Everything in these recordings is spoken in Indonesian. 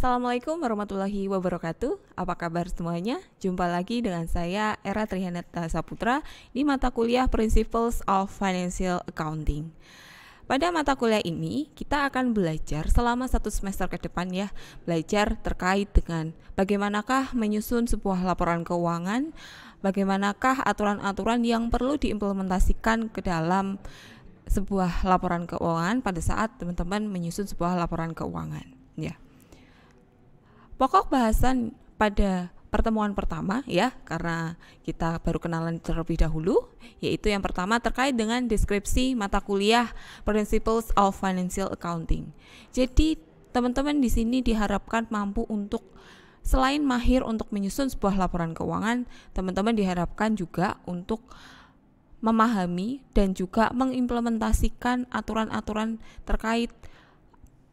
Assalamualaikum warahmatullahi wabarakatuh. Apa kabar semuanya? Jumpa lagi dengan saya Era Trihanata Saputra di mata kuliah Principles of Financial Accounting. Pada mata kuliah ini kita akan belajar selama 1 semester ke depan ya, belajar terkait dengan bagaimanakah menyusun sebuah laporan keuangan, bagaimanakah aturan-aturan yang perlu diimplementasikan ke dalam sebuah laporan keuangan pada saat teman-teman menyusun sebuah laporan keuangan ya. Pokok bahasan pada pertemuan pertama ya, karena kita baru kenalan terlebih dahulu, yaitu yang pertama terkait dengan deskripsi mata kuliah Principles of Financial Accounting. Jadi teman-teman di sini diharapkan mampu untuk selain mahir untuk menyusun sebuah laporan keuangan, teman-teman diharapkan juga untuk memahami dan juga mengimplementasikan aturan-aturan terkait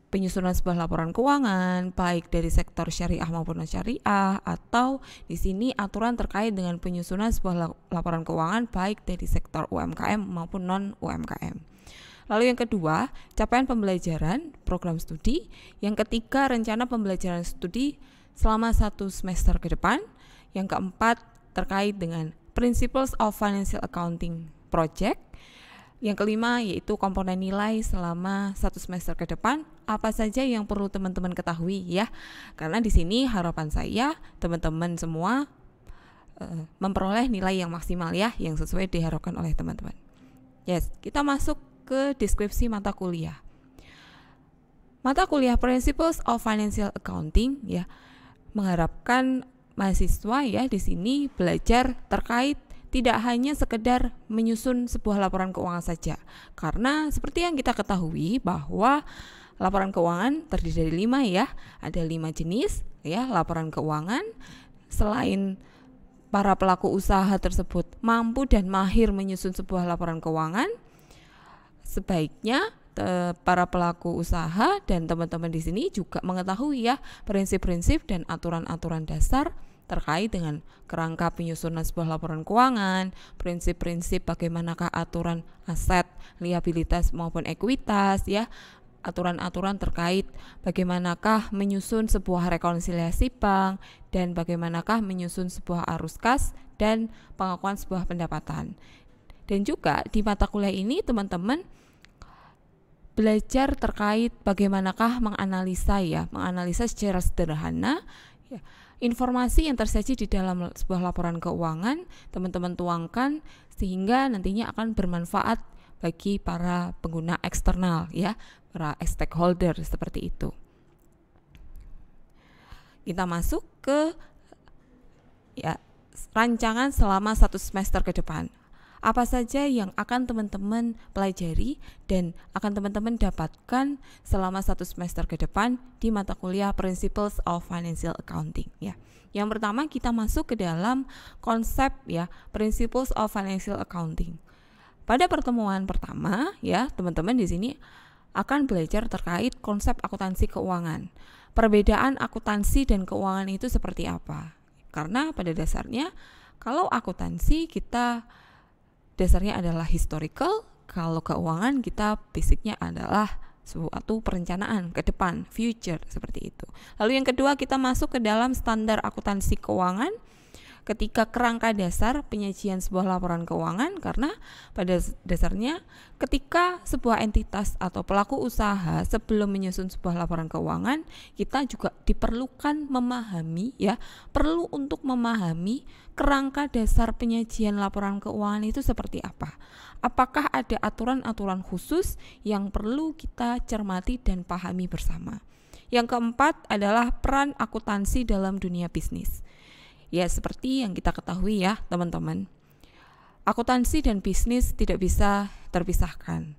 penyusunan sebuah laporan keuangan, baik dari sektor syariah maupun non-syariah, atau di sini aturan terkait dengan penyusunan sebuah laporan keuangan baik dari sektor UMKM maupun non-UMKM. Lalu yang kedua, capaian pembelajaran program studi. Yang ketiga, rencana pembelajaran studi selama 1 semester ke depan. Yang keempat, terkait dengan Principles of Financial Accounting Project. Yang kelima yaitu komponen nilai selama 1 semester ke depan. Apa saja yang perlu teman-teman ketahui ya. Karena di sini harapan saya teman-teman semua memperoleh nilai yang maksimal ya, yang sesuai diharapkan oleh teman-teman. Yes, kita masuk ke deskripsi mata kuliah. Mata kuliah Principles of Financial Accounting ya, mengharapkan mahasiswa ya di sini belajar terkait tidak hanya sekedar menyusun sebuah laporan keuangan saja, karena seperti yang kita ketahui bahwa laporan keuangan terdiri dari 5 ya, ada 5 jenis ya laporan keuangan. Selain para pelaku usaha tersebut mampu dan mahir menyusun sebuah laporan keuangan, sebaiknya para pelaku usaha dan teman-teman di sini juga mengetahui ya prinsip-prinsip dan aturan-aturan dasar terkait dengan kerangka penyusunan sebuah laporan keuangan, prinsip-prinsip bagaimanakah aturan aset, liabilitas maupun ekuitas ya, aturan-aturan terkait bagaimanakah menyusun sebuah rekonsiliasi bank dan bagaimanakah menyusun sebuah arus kas dan pengakuan sebuah pendapatan. Dan juga di mata kuliah ini teman-teman belajar terkait bagaimanakah menganalisa secara sederhana ya, informasi yang tersaji di dalam sebuah laporan keuangan, teman-teman tuangkan sehingga nantinya akan bermanfaat bagi para pengguna eksternal ya, para stakeholder seperti itu. Kita masuk ke ya rancangan selama 1 semester ke depan. Apa saja yang akan teman-teman pelajari dan akan teman-teman dapatkan selama 1 semester ke depan di mata kuliah Principles of Financial Accounting ya. Yang pertama kita masuk ke dalam konsep ya Principles of Financial Accounting. Pada pertemuan pertama ya, teman-teman di sini akan belajar terkait konsep akuntansi keuangan. Perbedaan akuntansi dan keuangan itu seperti apa? Karena pada dasarnya kalau akuntansi kita dasarnya adalah historical, kalau keuangan kita basicnya adalah suatu perencanaan ke depan, future seperti itu. Lalu yang kedua kita masuk ke dalam standar akuntansi keuangan ketika kerangka dasar penyajian sebuah laporan keuangan, karena pada dasarnya ketika sebuah entitas atau pelaku usaha sebelum menyusun sebuah laporan keuangan, kita juga diperlukan memahami ya, perlu untuk memahami kerangka dasar penyajian laporan keuangan itu seperti apa. Apakah ada aturan-aturan khusus yang perlu kita cermati dan pahami bersama. Yang keempat adalah peran akuntansi dalam dunia bisnis. Ya seperti yang kita ketahui ya teman-teman, akuntansi dan bisnis tidak bisa terpisahkan.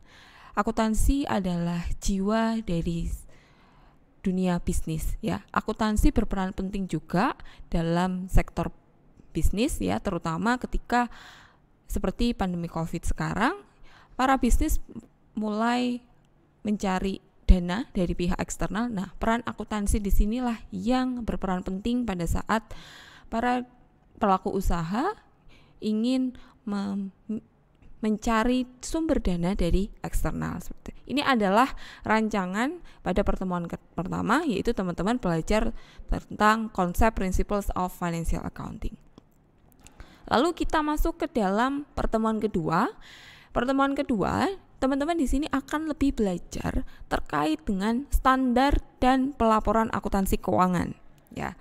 Akuntansi adalah jiwa dari dunia bisnis ya. Akuntansi berperan penting juga dalam sektor bisnis ya, terutama ketika seperti pandemi COVID sekarang, para bisnis mulai mencari dana dari pihak eksternal. Nah, peran akuntansi di sinilah yang berperan penting pada saat para pelaku usaha ingin mencari sumber dana dari eksternal. Ini adalah rancangan pada pertemuan pertama, yaitu teman-teman belajar tentang konsep Principles of Financial Accounting. Lalu kita masuk ke dalam pertemuan kedua. Pertemuan kedua, teman-teman di sini akan lebih belajar terkait dengan standar dan pelaporan akuntansi keuangan, ya.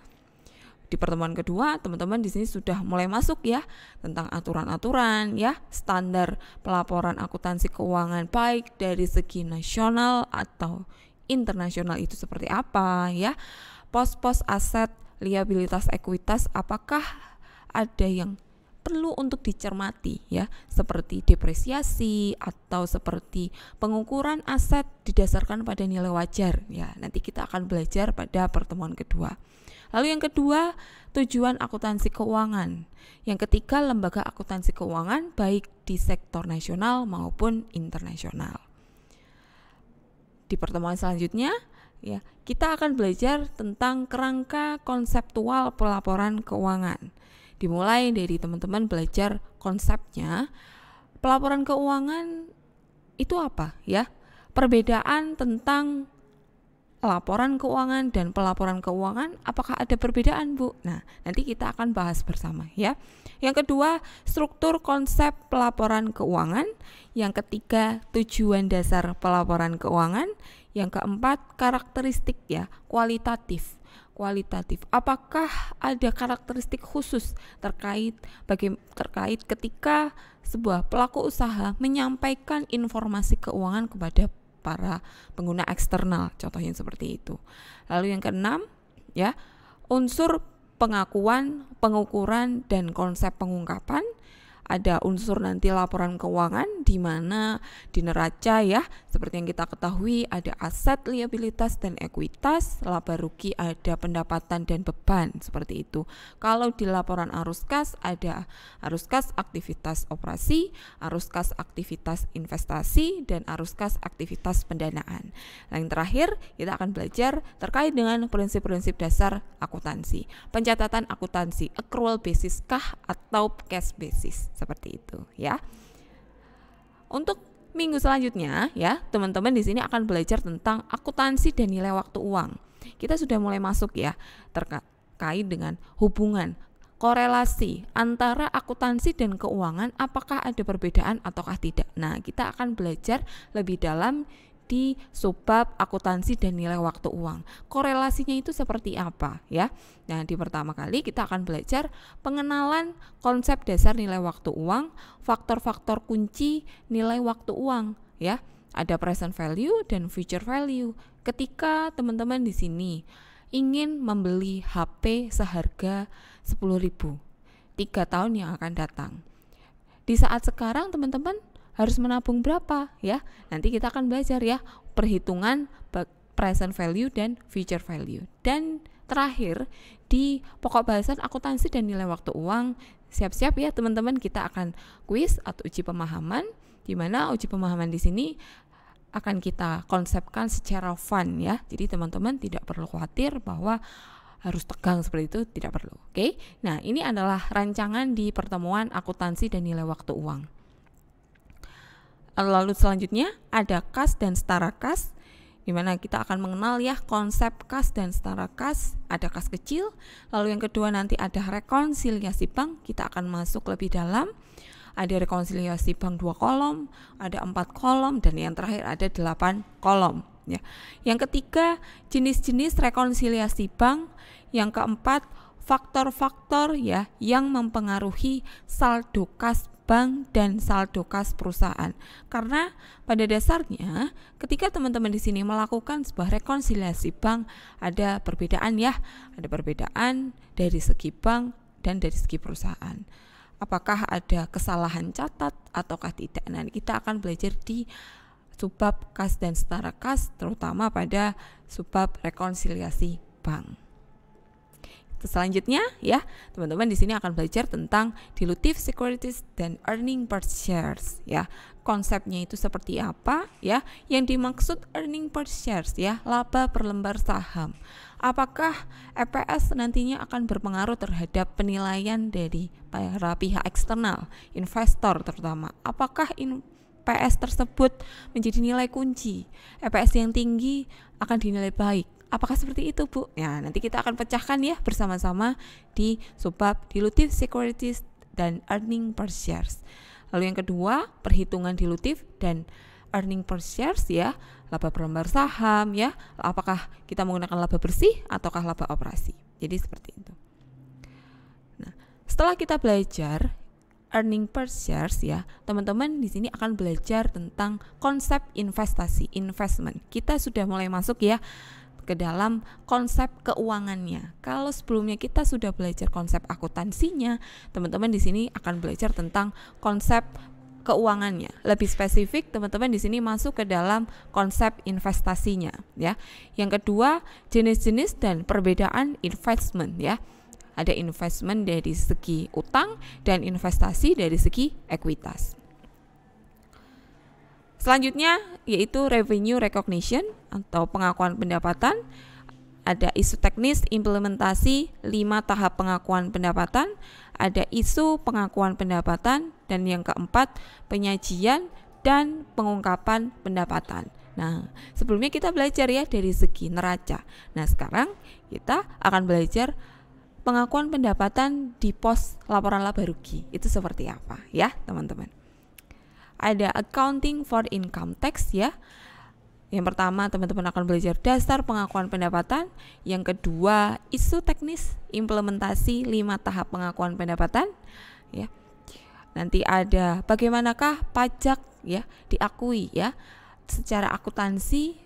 Di pertemuan kedua, teman-teman di sini sudah mulai masuk ya tentang aturan-aturan ya, standar pelaporan akuntansi keuangan baik dari segi nasional atau internasional itu seperti apa ya. Pos-pos aset, liabilitas, ekuitas, apakah ada yang perlu untuk dicermati ya, seperti depresiasi atau seperti pengukuran aset didasarkan pada nilai wajar ya. Nanti kita akan belajar pada pertemuan kedua. Lalu yang kedua, tujuan akuntansi keuangan. Yang ketiga, lembaga akuntansi keuangan baik di sektor nasional maupun internasional. Di pertemuan selanjutnya, ya, kita akan belajar tentang kerangka konseptual pelaporan keuangan. Dimulai dari teman-teman belajar konsepnya, pelaporan keuangan itu apa ya? Perbedaan tentang laporan keuangan dan pelaporan keuangan, apakah ada perbedaan, Bu? Nah, nanti kita akan bahas bersama ya. Yang kedua, struktur konsep pelaporan keuangan. Yang ketiga, tujuan dasar pelaporan keuangan. Yang keempat, karakteristik ya, kualitatif. Apakah ada karakteristik khusus terkait ketika sebuah pelaku usaha menyampaikan informasi keuangan kepada para pengguna eksternal, contohnya seperti itu. Lalu yang keenam ya, unsur pengakuan, pengukuran, dan konsep pengungkapan. Ada unsur nanti laporan keuangan di mana di neraca ya, seperti yang kita ketahui ada aset, liabilitas, dan ekuitas, laba rugi, ada pendapatan dan beban seperti itu. Kalau di laporan arus kas ada arus kas aktivitas operasi, arus kas aktivitas investasi, dan arus kas aktivitas pendanaan. Nah, yang terakhir kita akan belajar terkait dengan prinsip-prinsip dasar akuntansi. Pencatatan akuntansi, accrual basis kah atau cash basis, seperti itu ya. Untuk minggu selanjutnya ya, teman-teman di sini akan belajar tentang akuntansi dan nilai waktu uang. Kita sudah mulai masuk ya terkait dengan hubungan korelasi antara akuntansi dan keuangan, apakah ada perbedaan ataukah tidak. Nah, kita akan belajar lebih dalam di subbab akuntansi dan nilai waktu uang. Korelasinya itu seperti apa ya? Nah, di pertama kali kita akan belajar pengenalan konsep dasar nilai waktu uang, faktor-faktor kunci nilai waktu uang ya. Ada present value dan future value. Ketika teman-teman di sini ingin membeli HP seharga 10.000 3 tahun yang akan datang. Di saat sekarang teman-teman harus menabung berapa ya? Nanti kita akan belajar ya perhitungan present value dan future value. Dan terakhir di pokok bahasan akuntansi dan nilai waktu uang, siap-siap ya teman-teman, kita akan kuis atau uji pemahaman, di mana uji pemahaman di sini akan kita konsepkan secara fun ya. Jadi teman-teman tidak perlu khawatir bahwa harus tegang seperti itu, tidak perlu. Oke. Nah, ini adalah rancangan di pertemuan akuntansi dan nilai waktu uang. Lalu selanjutnya ada kas dan setara kas, di mana kita akan mengenal ya konsep kas dan setara kas. Ada kas kecil, lalu yang kedua nanti ada rekonsiliasi bank, kita akan masuk lebih dalam. Ada rekonsiliasi bank 2 kolom, ada 4 kolom, dan yang terakhir ada 8 kolom ya. Yang ketiga, jenis-jenis rekonsiliasi bank. Yang keempat, faktor-faktor ya yang mempengaruhi saldo kas bank dan saldo kas perusahaan. Karena pada dasarnya ketika teman-teman di sini melakukan sebuah rekonsiliasi bank, ada perbedaan ya, ada perbedaan dari segi bank dan dari segi perusahaan. Apakah ada kesalahan catat ataukah tidak? Nah, kita akan belajar di subbab kas dan setara kas, terutama pada subbab rekonsiliasi bank. Selanjutnya ya, teman-teman di sini akan belajar tentang dilutive securities dan earning per shares ya. Konsepnya itu seperti apa ya? Yang dimaksud earning per shares ya, laba per lembar saham. Apakah EPS nantinya akan berpengaruh terhadap penilaian dari para pihak eksternal, investor terutama? Apakah EPS tersebut menjadi nilai kunci? EPS yang tinggi akan dinilai baik. Apakah seperti itu, Bu? Ya, nanti kita akan pecahkan ya bersama-sama di subbab dilutive securities dan earning per shares. Lalu yang kedua, perhitungan dilutive dan earning per shares ya, laba per lembar saham ya. Apakah kita menggunakan laba bersih ataukah laba operasi? Jadi seperti itu. Nah, setelah kita belajar earning per shares ya, teman-teman di sini akan belajar tentang konsep investasi, investment. Kita sudah mulai masuk ya ke dalam konsep keuangannya. Kalau sebelumnya kita sudah belajar konsep akuntansinya, teman-teman di sini akan belajar tentang konsep keuangannya. Lebih spesifik, teman-teman di sini masuk ke dalam konsep investasinya ya. Yang kedua, jenis-jenis dan perbedaan investment ya. Ada investment dari segi utang dan investasi dari segi ekuitas. Selanjutnya yaitu revenue recognition atau pengakuan pendapatan. Ada isu teknis implementasi 5 tahap pengakuan pendapatan, ada isu pengakuan pendapatan, dan yang keempat penyajian dan pengungkapan pendapatan. Nah, sebelumnya kita belajar ya dari segi neraca. Nah, sekarang kita akan belajar pengakuan pendapatan di pos laporan laba rugi. Itu seperti apa ya, teman-teman? Ada accounting for income tax ya. Yang pertama, teman-teman akan belajar dasar pengakuan pendapatan. Yang kedua, isu teknis implementasi 5 tahap pengakuan pendapatan ya. Nanti ada bagaimanakah pajak ya diakui ya secara akuntansi,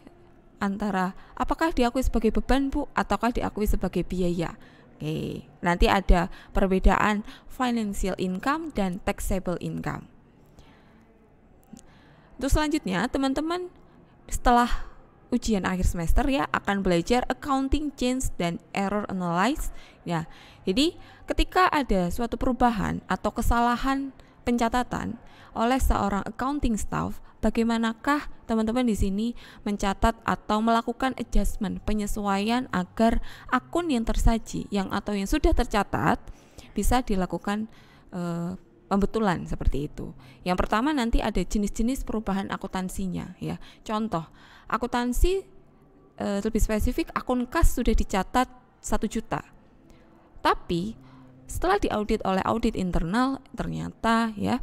antara apakah diakui sebagai beban, Bu, ataukah diakui sebagai biaya. Oke. Nanti ada perbedaan financial income dan taxable income. Terus selanjutnya, teman-teman setelah ujian akhir semester ya akan belajar accounting change dan error analysis ya. Jadi ketika ada suatu perubahan atau kesalahan pencatatan oleh seorang accounting staff, bagaimanakah teman-teman di sini mencatat atau melakukan adjustment, penyesuaian agar akun yang tersaji yang sudah tercatat bisa dilakukan pembetulan seperti itu. Yang pertama nanti ada jenis-jenis perubahan akuntansinya ya. Contoh, akuntansi lebih spesifik akun kas sudah dicatat 1 juta. Tapi setelah diaudit oleh audit internal ternyata ya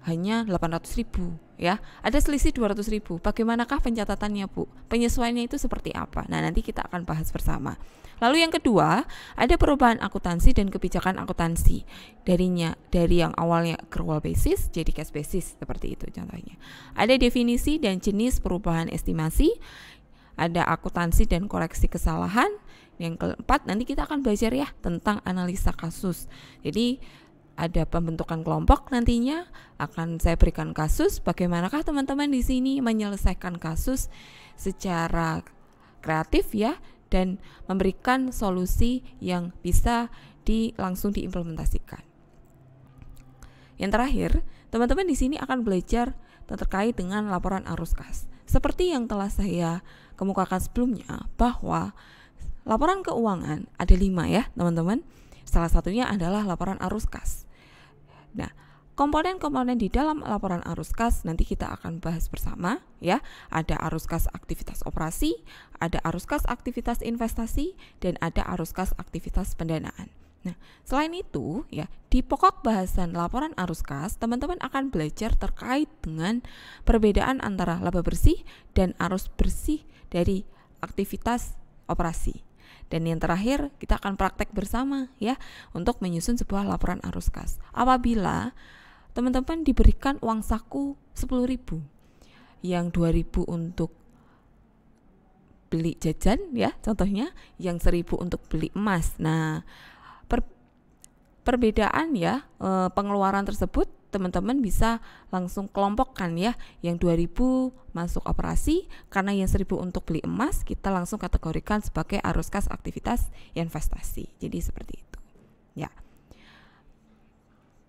hanya 800.000 ya. Ada selisih 200.000. Bagaimanakah pencatatannya, Bu? Penyesuaiannya itu seperti apa? Nah, nanti kita akan bahas bersama. Lalu yang kedua, ada perubahan akuntansi dan kebijakan akuntansi. Dari yang awalnya accrual basis jadi cash basis, seperti itu contohnya. Ada definisi dan jenis perubahan estimasi, ada akuntansi dan koreksi kesalahan. Yang keempat, nanti kita akan belajar ya tentang analisa kasus. Jadi ada pembentukan kelompok, nantinya akan saya berikan kasus, bagaimanakah teman-teman di sini menyelesaikan kasus secara kreatif ya, dan memberikan solusi yang bisa langsung diimplementasikan. Yang terakhir, teman-teman di sini akan belajar terkait dengan laporan arus kas. Seperti yang telah saya kemukakan sebelumnya, bahwa laporan keuangan ada 5 ya, teman-teman. Salah satunya adalah laporan arus kas. Nah, komponen-komponen di dalam laporan arus kas nanti kita akan bahas bersama ya. Ada arus kas aktivitas operasi, ada arus kas aktivitas investasi, dan ada arus kas aktivitas pendanaan. Nah, selain itu ya, di pokok bahasan laporan arus kas, teman-teman akan belajar terkait dengan perbedaan antara laba bersih dan arus bersih dari aktivitas operasi. Dan yang terakhir, kita akan praktek bersama ya untuk menyusun sebuah laporan arus kas. Apabila teman-teman diberikan uang saku 10.000, yang 2.000 untuk beli jajan ya, contohnya, yang 1.000 untuk beli emas. Nah, perbedaan ya pengeluaran tersebut teman-teman bisa langsung kelompokkan ya, yang 2000 masuk operasi, karena yang 1000 untuk beli emas, kita langsung kategorikan sebagai arus kas aktivitas investasi. Jadi seperti itu ya.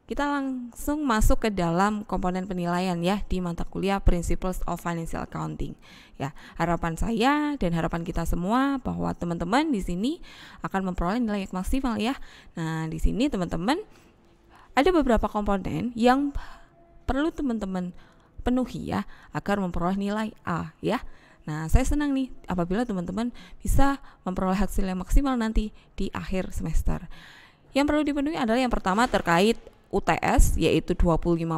Kita langsung masuk ke dalam komponen penilaian ya di mata kuliah Principles of Financial Accounting. Ya, harapan saya dan harapan kita semua bahwa teman-teman di sini akan memperoleh nilai yang maksimal ya. Nah, di sini teman-teman ada beberapa komponen yang perlu teman-teman penuhi ya agar memperoleh nilai A ya. Nah, saya senang nih apabila teman-teman bisa memperoleh hasil yang maksimal nanti di akhir semester. Yang perlu dipenuhi adalah yang pertama terkait UTS yaitu 25%,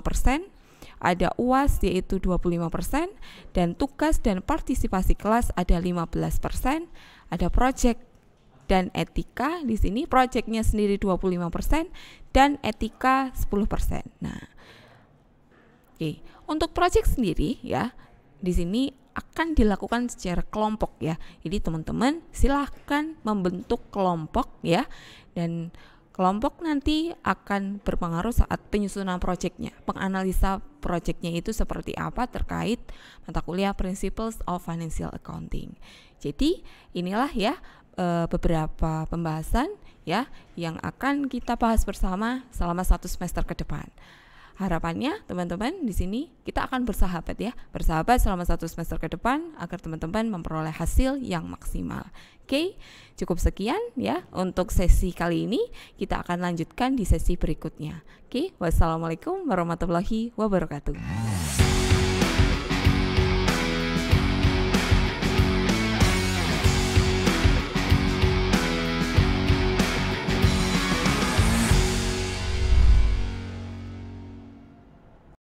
ada UAS yaitu 25%, dan tugas dan partisipasi kelas ada 15%, ada project dan etika di sini projectnya sendiri 25% dan etika 10%. Nah, oke. Untuk project sendiri ya, di sini akan dilakukan secara kelompok ya. Jadi teman-teman silahkan membentuk kelompok ya, dan kelompok nanti akan berpengaruh saat penyusunan proyeknya, penganalisa proyeknya itu seperti apa terkait mata kuliah Principles of Financial Accounting. Jadi inilah ya beberapa pembahasan ya yang akan kita bahas bersama selama 1 semester ke depan. Harapannya teman-teman di sini kita akan bersahabat ya, bersahabat selama 1 semester ke depan agar teman-teman memperoleh hasil yang maksimal. Oke, cukup sekian ya untuk sesi kali ini. Kita akan lanjutkan di sesi berikutnya. Oke, wassalamualaikum warahmatullahi wabarakatuh.